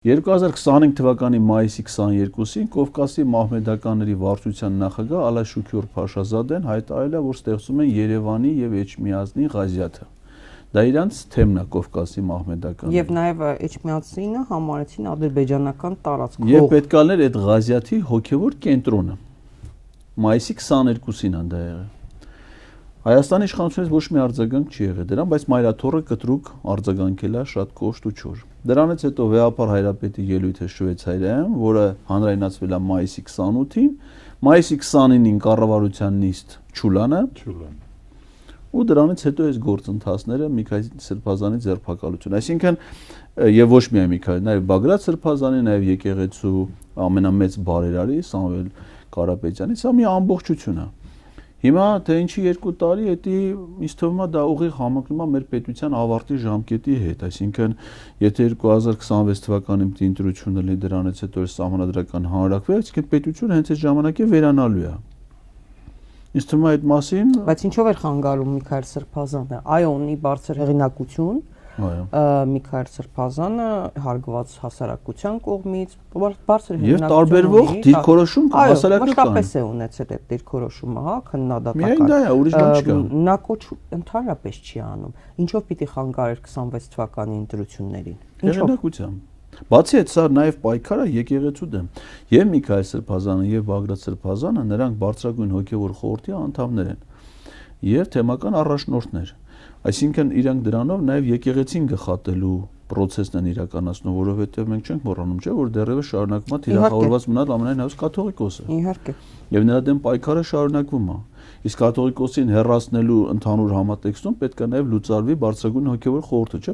2025 թվականի մայիսի 22-ին Կովկասի մահմեդականների վարչության նախագահ Ալաշուքյուր Փաշազադեն հայտարարել է, որ ստեղծում են Երևանի եւ Էջմիածնի Ղազիաթը։ Դա իրանց թեմն է Կովկասի մահմեդականները։ Եվ նաեւ Էջմիածինը համարեցին ադրբեջանական տարածք։ Եվ պետք է լիներ այդ Ղազիաթի հոգեվոր կենտրոնը։ Մայիսի 22-ին դա եղել։ Հայաստանի իշխանությունից ոչ մի արձագանք չի եղել դրան, բայց Մայրաթոռը կտրուկ արձագանքել է շատ կոշտ ու չոր։ Դրանից հետո Վեհապար Հայրապետի ելույթը Շվեյցարիայում, որը հանրայնացվել է մայիսի 28-ին, մայիսի 29-ին կառավարության նիստ Չուլանը, ու դրանից հետո այս գործընթացները Միքայել Սրբազանի ձերբակալություն։ Այսինքն եւ ոչ միայն Միքայել, նաեւ Բագրատ Սրբազանի, նաեւ եկեղեցու ամենամեծ բարերարի Սամվել Կարապետյանի, սա մի ամբողջություն է։ Հիմա թե ինչի 2 տարի, դա ինձ թվում է դա ուղիղ համընկնում է մեր պետության ավարտի ժամկետի հետ, այսինքն եթե 2026 թվականին ընտրությունը լինի դրանից հետո սահմանադրական հանրակրվի, այսինքն պետությունը հենց այդ ժամանակ에 վերանալու է։ Ինձ թվում է այդ մասին, բայց ինչով էր խանգարում Միքայել Սրբազանը։ Այո, ունի բարձր հեղինակություն, Միքայել Սրբազանը հարգված հասարակության կողմից բարձր հեղինակություն եւ տարբերվող դիրքորոշում հասարակական։ Մշտապես է ունեցել այդ դիրքորոշումը, հա, քննադատական։ Միայն դա է, ուրիշ բան չկա։ Նա կոչ ընդհանրապես չի անում։ Ինչով պիտի խանգարեր 26 թվականի ընտրություններին։ Հեղինակությամբ։ Բացի այդ, սա նաև պայքար է եկեղեցու դեմ։ Եվ Միքայել Սրբազանը եւ Բագրատ Սրբազանը նրանք բարձրագույն հոգեվոր խորհրդի անդամներ են եւ թեմական առաջնորդներ։ Այսինքն իրանք դրանով նաև եկեղեցին գխատելու process-ն են իրականացնում, որովհետեւ մենք չենք մոռանում, չէ՞, որ դեռևս շարունակվում է թիրախավորված մնալ ամենայն հայոց կաթողիկոսը։ Իհարկե։ Եվ նրա դեմ պայքարը շարունակվում է։ Իսկ կաթողիկոսին հեռացնելու ընդհանուր համատեքստում պետք է նաև լուծարվի բարձրագույն հոգեվոր խորհուրդը, չէ՞,